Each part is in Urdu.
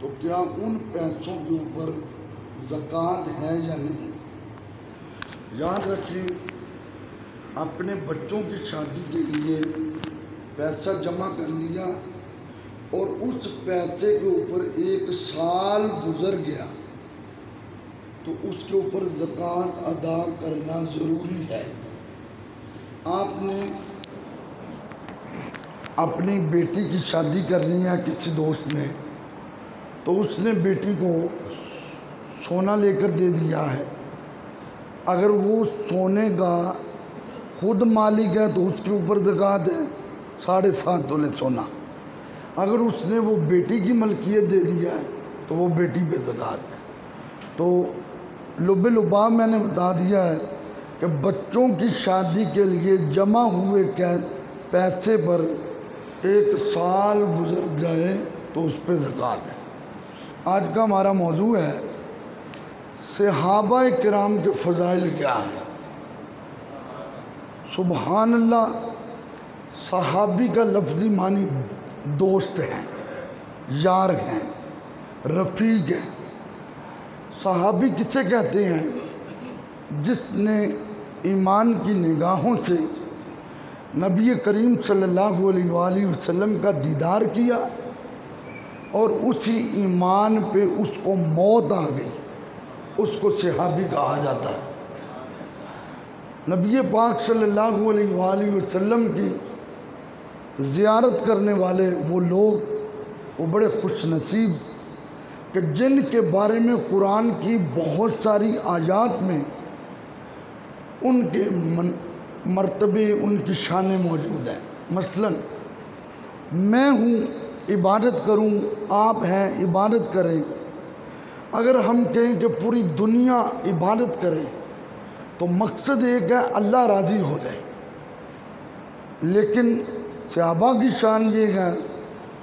تو کیا ان پیسوں کے اوپر زکوٰۃ ہے یا نہیں؟ یاد رکھیں، اپنے بچوں کی شادی کے لیے پیسہ جمع کر لیا اور اس پیسے کے اوپر 1 سال گزر گیا تو اس کے اوپر زکوٰۃ ادا کرنا ضروری ہے۔ آپ نے اپنی بیٹی کی شادی کرنی ہے کسی دوست نے، تو اس نے بیٹی کو سونا لے کر دے دیا ہے۔ اگر وہ سونے کا خود مالک ہے تو اس کے اوپر زکوٰۃ ہے 7.5 تولے سونا۔ اگر اس نے وہ بیٹی کی ملکیت دے دیا ہے تو وہ بیٹی پہ زکوٰۃ ہے۔ تو لب لباب میں نے بتا دیا ہے کہ بچوں کی شادی کے لیے جمع ہوئے پیسے پر 1 سال گزر جائے تو اس پہ زکوٰۃ ہے۔ آج کا ہمارا موضوع ہے صحابہ کرام کے فضائل کیا ہیں۔ سبحان اللہ، صحابی کا لفظی معنی دوست ہیں، یار ہیں، رفیق ہیں۔ صحابی کسے کہتے ہیں؟ جس نے ایمان کی نگاہوں سے نبی کریم صلی اللہ علیہ وآلہ وسلم کا دیدار کیا اور اسی ایمان پہ اس کو موت آ گئی، اس کو صحابی کہا جاتا ہے۔ نبی پاک صلی اللہ علیہ وآلہ وسلم کی زیارت کرنے والے وہ لوگ، وہ بڑے خوش نصیب کہ جن کے بارے میں قرآن کی بہت ساری آیات میں ان کے مرتبے، ان کی شانیں موجود ہیں۔ مثلا میں ہوں، عبادت کروں، آپ ہیں، عبادت کریں۔ اگر ہم کہیں کہ پوری دنیا عبادت کرے تو مقصد ایک ہے اللہ راضی ہو جائے، لیکن صحابہ کی شان یہ ہے،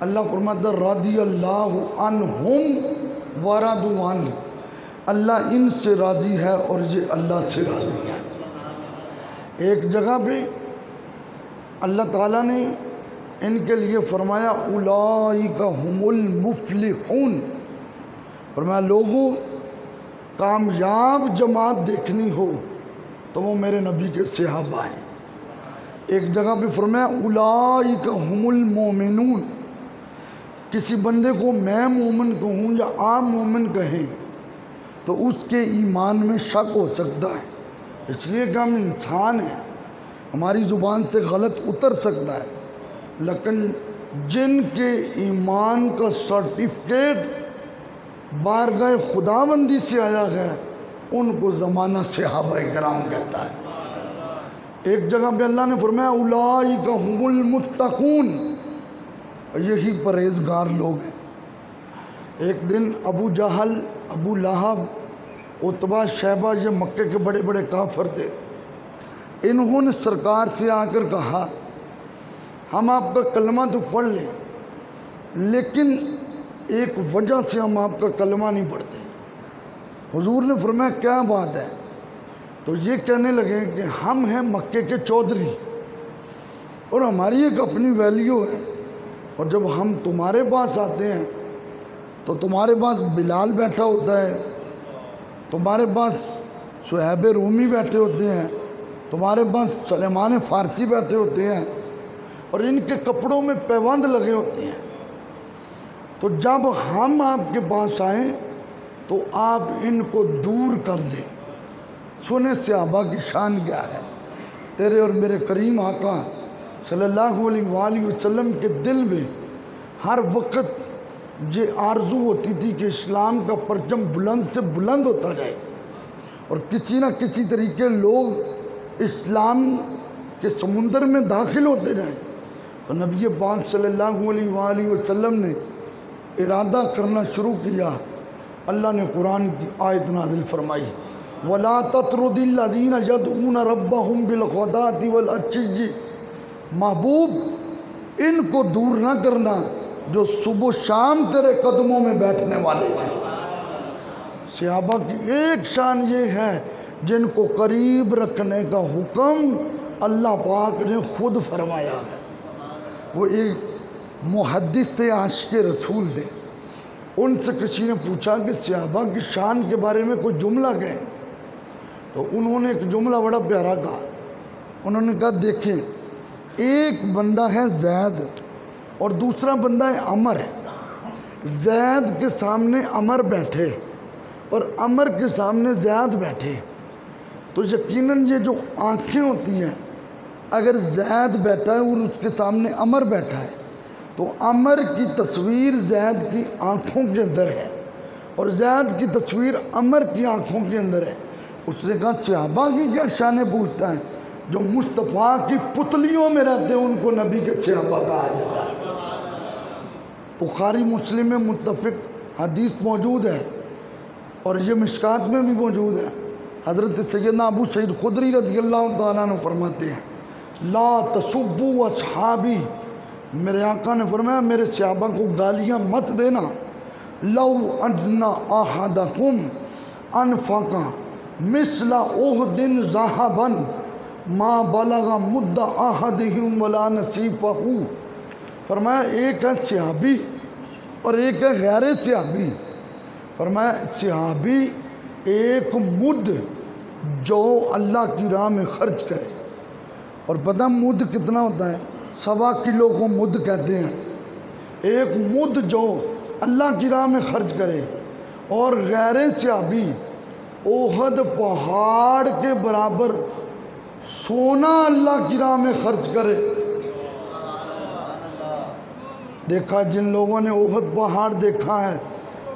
اللہ فرماتا ہے رضی اللہ عنہم ورضوا عنہ، اللہ ان سے راضی ہے اور یہ اللہ سے راضی ہے۔ ایک جگہ پہ اللہ تعالیٰ نے ان کے لیے فرمایا اولئک هم المفلحون، فرمایا لوگوں کامیاب جماعت دیکھنی ہو تو وہ میرے نبی کے صحابہ ہیں۔ ایک جگہ پہ فرمایا اولئک هم المؤمنون، کسی بندے کو میں مومن کہوں یا آپ مومن کہیں تو اس کے ایمان میں شک ہو سکتا ہے، اس لیے کہ ہم انسان ہیں، ہماری زبان سے غلط اتر سکتا ہے، لیکن جن کے ایمان کا سرٹیفکیٹ بارگاہ خداوندی سے آیا ہے ان کو زمانہ صحابہ کرام کہتا ہے۔ ایک جگہ پہ اللہ نے فرمایا اولئک هم المتقون، یہی پرہیزگار لوگ ہیں۔ ایک دن ابو جہل، ابو لہب، عتبہ، شیبہ، یہ مکے کے بڑے بڑے کافر تھے، انہوں نے سرکار سے آ کر کہا ہم آپ کا کلمہ تو پڑھ لیں لیکن ایک وجہ سے ہم آپ کا کلمہ نہیں پڑھتے۔ حضور نے فرمایا کیا بات ہے؟ تو یہ کہنے لگے کہ ہم ہیں مکے کے چودھری اور ہماری ایک اپنی ویلیو ہے، اور جب ہم تمہارے پاس آتے ہیں تو تمہارے پاس بلال بیٹھا ہوتا ہے، تمہارے پاس صہیب رومی بیٹھے ہوتے ہیں، تمہارے پاس سلیمان فارسی بیٹھے ہوتے ہیں، اور ان کے کپڑوں میں پیوند لگے ہوتے ہیں، تو جب ہم آپ کے پاس آئیں تو آپ ان کو دور کر دیں۔ سنیں صحابہ کی شان کیا ہے۔ تیرے اور میرے کریم آقا صلی اللہ علیہ وآلہ وسلم کے دل میں ہر وقت یہ آرزو ہوتی تھی کہ اسلام کا پرچم بلند سے بلند ہوتا جائے اور کسی نہ کسی طریقے لوگ اسلام کے سمندر میں داخل ہوتے جائیں۔ تو نبی پاک صلی اللہ علیہ وآلہ وسلم نے ارادہ کرنا شروع کیا۔ اللہ نے قرآن کی آیت نازل فرمائی وَلَا تَطْرُدِ الَّذِينَ يَدْعُونَ رَبَّهُمْ بِالْغَدَاةِ وَالْعَشِيِّ، محبوب ان کو دور نہ کرنا جو صبح و شام تیرے قدموں میں بیٹھنے والے ہیں۔ صحابہ کی ایک شان یہ ہے جن کو قریب رکھنے کا حکم اللہ پاک نے خود فرمایا ہے۔ وہ ایک محدث تھے، عاشق رسول تھے، ان سے کسی نے پوچھا کہ صحابہ کی شان کے بارے میں کوئی جملہ کہے، تو انہوں نے ایک جملہ بڑا پیارا کہا۔ انہوں نے کہا دیکھیں، ایک بندہ ہے زید اور دوسرا بندہ ہے عمر۔ زید کے سامنے عمر بیٹھے اور عمر کے سامنے زید بیٹھے، تو یقیناً یہ جو آنکھیں ہوتی ہیں، اگر زید بیٹھا ہے اور اس کے سامنے عمر بیٹھا ہے تو عمر کی تصویر زید کی آنکھوں کے اندر ہے اور زید کی تصویر عمر کی آنکھوں کے اندر ہے۔ اس نے کہا صحابہ کی کیا شانیں پوچھتا ہے؟ جو مصطفیٰ کی پتلیوں میں رہتے ہیں ان کو نبی کے صحابہ کہا جاتا ہے۔ بخاری مسلم میں متفق حدیث موجود ہے اور یہ مشکات میں بھی موجود ہے۔ حضرت سیدنا ابو سعید خدری رضی اللہ تعالیٰ عنہ فرماتے ہیں لا تسبوا اصحابی، میرے آقا نے فرمایا میرے صحابہ کو گالیاں مت دینا۔ لو ان احدکم انفق مثل احد ذهبا ما بلغ مد احدهم ولا نصیفہ، فرمایا ایک ہے صحابی اور ایک ہے غیر صحابی۔ فرمایا صحابی ایک مد جو اللہ کی راہ میں خرچ کرے، اور پتہ مد کتنا ہوتا ہے؟ 1.25 کلو کو مد کہتے ہیں۔ ایک مد جو اللہ کی راہ میں خرچ کرے، اور غیر صحابی احد پہاڑ کے برابر سونا اللہ کی راہ میں خرچ کرے۔ دیکھا جن لوگوں نے احد پہاڑ دیکھا ہے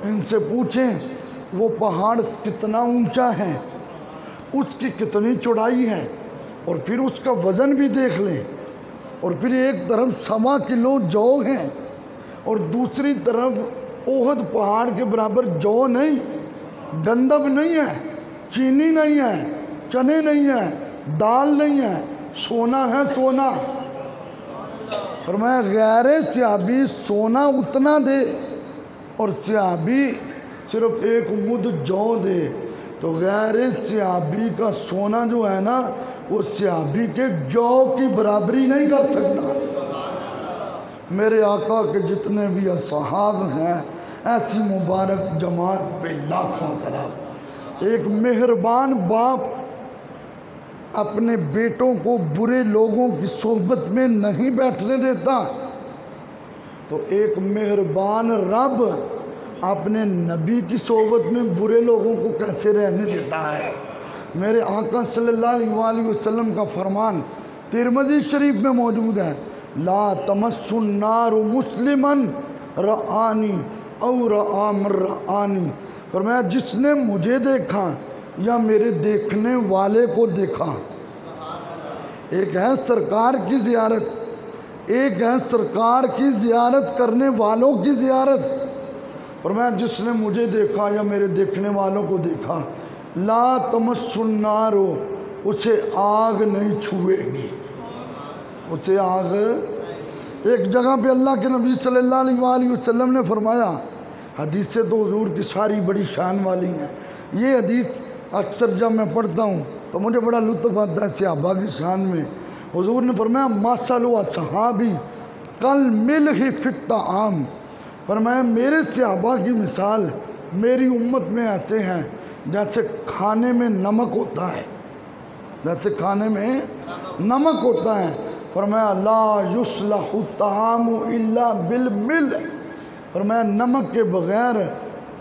ان سے پوچھیں وہ پہاڑ کتنا اونچا ہے، اس کی کتنی چوڑائی ہے، اور پھر اس کا وزن بھی دیکھ لیں، اور پھر ایک طرف 1.25 کلو جو ہیں اور دوسری طرف احد پہاڑ کے برابر جو نہیں، گندم نہیں ہے، چینی نہیں ہے، چنے نہیں ہے، دال نہیں ہے، سونا ہے سونا۔ فرمایا غیر صحابی سونا اتنا دے اور صحابی صرف ایک مد جو دے، تو غیر صحابی کا سونا جو ہے نا وہ صحابی کے جو کی برابری نہیں کر سکتا۔ میرے آقا کے جتنے بھی اصحاب ہیں ایسی مبارک جماعت پہ لاکھوں سلام۔ ایک مہربان باپ اپنے بیٹوں کو برے لوگوں کی صحبت میں نہیں بیٹھنے دیتا، تو ایک مہربان رب اپنے نبی کی صحبت میں برے لوگوں کو کیسے رہنے دیتا ہے؟ میرے آقا صلی اللہ علیہ وسلم کا فرمان ترمذی شریف میں موجود ہے لا تمس النار مسلما رآنی او رآ من رآنی، فرمایا جس نے مجھے دیکھا یا میرے دیکھنے والے کو دیکھا۔ ایک ہے سرکار کی زیارت، ایک ہے سرکار کی زیارت کرنے والوں کی زیارت۔ فرمایا جس نے مجھے دیکھا یا میرے دیکھنے والوں کو دیکھا، لا تمس النار، اسے آگ نہیں چھوئے گی، اسے آگ۔ ایک جگہ پہ اللہ کے نبی صلی اللہ علیہ وسلم نے فرمایا، حدیثیں تو حضور کی ساری بڑی شان والی ہیں، یہ حدیث اکثر جب میں پڑھتا ہوں تو مجھے بڑا لطف آتا ہے صحابہ کی شان میں۔ حضور نے فرمایا مثل اصحابی کالملح فی الطعام، فرمایا میرے صحابہ کی مثال میری امت میں ایسے ہیں جیسے کھانے میں نمک ہوتا ہے، جیسے کھانے میں نمک ہوتا ہے۔ فرمایا لا یصلح الطعام الا بالملح، فرمایا نمک کے بغیر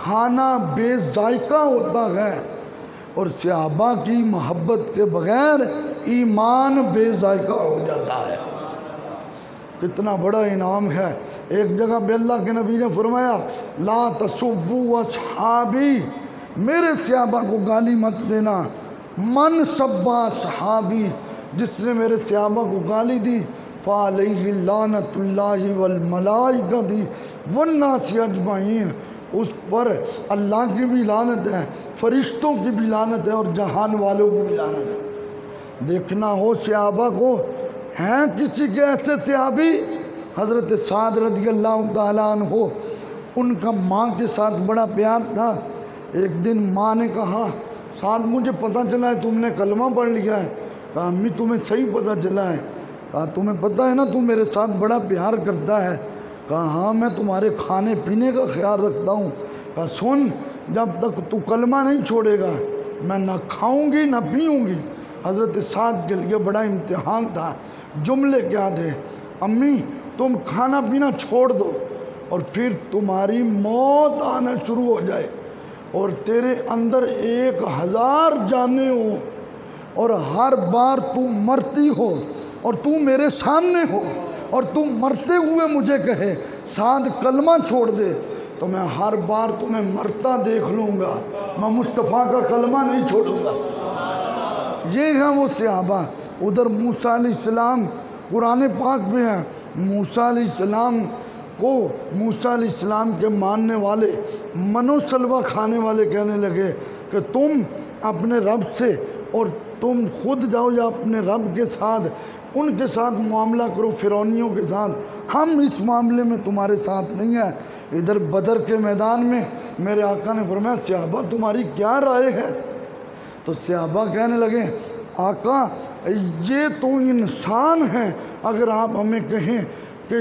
کھانا بے ذائقہ ہوتا ہے، اور صحابہ کی محبت کے بغیر ایمان بے ذائقہ ہو جاتا ہے۔ کتنا بڑا انعام ہے۔ ایک جگہ پہ اللہ کے نبی نے فرمایا لا تسبوا اصحابی، میرے صحابہ کو گالی مت دینا۔ من سبا صحابی، جس نے میرے صحابہ کو گالی دی فعلیہ لعنت اللہ والملائکۃ والناس اجمعین، اس پر اللہ کی بھی لعنت ہے، فرشتوں کی بھی لعنت ہے، اور جہان والوں کی بھی لعنت ہے۔ دیکھنا ہو صحابہ کو، ہیں کسی کے ایسے صحابی؟ حضرت سعد رضی اللہ تعالیٰ عنہ، ان کا ماں کے ساتھ بڑا پیار تھا۔ ایک دن ماں نے کہا سعد مجھے پتہ چلا ہے تم نے کلمہ پڑھ لیا ہے۔ کہا امی تمہیں صحیح پتہ چلا ہے؟ کہا تمہیں پتہ ہے نا تو میرے ساتھ بڑا پیار کرتا ہے۔ کہا ہاں میں تمہارے کھانے پینے کا خیال رکھتا ہوں۔ کہا سن، جب تک تو کلمہ نہیں چھوڑے گا میں نہ کھاؤں گی نہ پیوں گی۔ حضرت سعد کے لیے بڑا امتحان تھا۔ جملے کیا تھے؟ امی تم کھانا پینا چھوڑ دو اور پھر تمہاری موت آنا شروع ہو جائے اور تیرے اندر 1000 جانیں ہوں اور ہر بار تو مرتی ہو اور تو میرے سامنے ہو اور تو مرتے ہوئے مجھے کہے سعد کلمہ چھوڑ دے، تو میں ہر بار تمہیں مرتا دیکھ لوں گا، میں مصطفیٰ کا کلمہ نہیں چھوڑوں گا۔ یہ ہے وہ صحابہ۔ ادھر موسیٰ علیہ السلام قرآن پاک میں ہے، موسیٰ علیہ السلام کو موسیٰ علیہ السلام کے ماننے والے منو سلوہ کھانے والے کہنے لگے کہ تم اپنے رب سے اور تم خود جاؤ یا اپنے رب کے ساتھ ان کے ساتھ معاملہ کرو، فرعونیوں کے ساتھ، ہم اس معاملے میں تمہارے ساتھ نہیں ہیں۔ ادھر بدر کے میدان میں میرے آقا نے فرمایا صحابہ تمہاری کیا رائے ہے؟ تو صحابہ کہنے لگے آقا یہ تو انسان ہیں، اگر آپ ہمیں کہیں کہ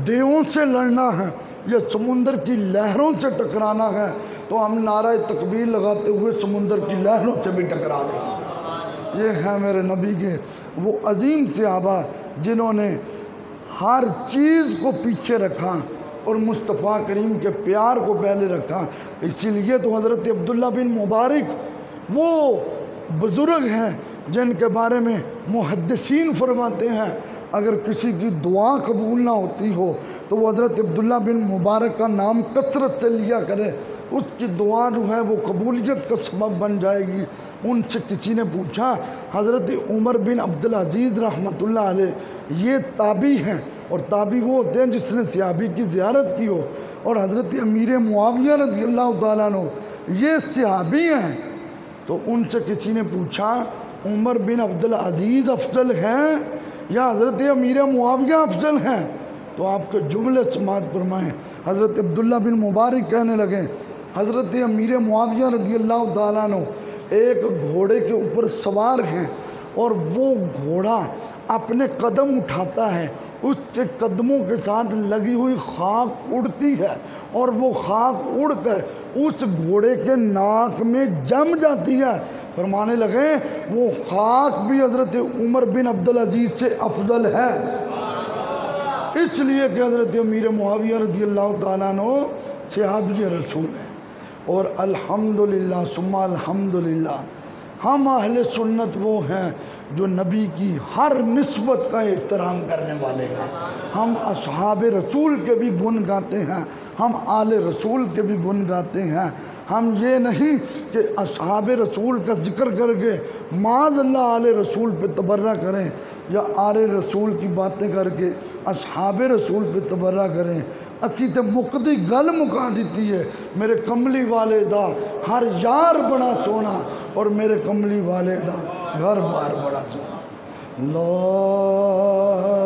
دیووں سے لڑنا ہے یا سمندر کی لہروں سے ٹکرانا ہے تو ہم نعرہ تکبیر لگاتے ہوئے سمندر کی لہروں سے بھی ٹکرا دیں گے۔ یہ ہے میرے نبی کے وہ عظیم صحابہ جنہوں نے ہر چیز کو پیچھے رکھا اور مصطفیٰ کریم کے پیار کو پہلے رکھا۔ اسی لیے تو حضرت عبداللہ بن مبارک وہ بزرگ ہیں جن کے بارے میں محدثین فرماتے ہیں اگر کسی کی دعا قبول نہ ہوتی ہو تو وہ حضرت عبداللہ بن مبارک کا نام کثرت سے لیا کرے، اس کی دعا جو ہے وہ قبولیت کا سبب بن جائے گی۔ ان سے کسی نے پوچھا حضرت عمر بن عبدالعزیز رحمۃ اللہ علیہ یہ تابعی ہیں، اور تابعی وہ ہوتے ہیں جس نے صحابی کی زیارت کی ہو، اور حضرت امیر معاویہ رضی اللہ تعالیٰ عنہ یہ صحابی ہیں۔ تو ان سے کسی نے پوچھا عمر بن عبدالعزیز افضل ہیں یا حضرت امیر معاویہ افضل ہیں؟ تو آپ کے جملے سماعت فرمائیں۔ حضرت عبداللہ بن مبارک کہنے لگے حضرت امیر معاویہ رضی اللہ تعالیٰ عنہ ایک گھوڑے کے اوپر سوار ہیں اور وہ گھوڑا اپنے قدم اٹھاتا ہے، اس کے قدموں کے ساتھ لگی ہوئی خاک اڑتی ہے اور وہ خاک اڑ کر اس گھوڑے کے ناک میں جم جاتی ہے۔ فرمانے لگے وہ خاک بھی حضرت عمر بن عبدالعزیز سے افضل ہے، اس لیے کہ حضرت امیر معاویہ رضی اللہ تعالیٰ عنہ صحابی رسول ہیں۔ اور الحمدللہ ثم الحمدللہ ہم اہل سنت وہ ہیں جو نبی کی ہر نسبت کا احترام کرنے والے ہیں۔ ہم اصحاب رسول کے بھی گن گاتے ہیں، ہم آل رسول کے بھی گن گاتے ہیں۔ ہم یہ نہیں کہ اصحاب رسول کا ذکر کر کے معاذ اللہ آل رسول پہ تبرہ کریں یا آل رسول کی باتیں کر کے اصحاب رسول پہ تبرہ کریں۔ اسی تے مقدی گل مکا دیتی ہے میرے کملی والے دا ہر یار بڑا سونا اور میرے کملی والے دا گھر بار بڑا سونا۔ اللہ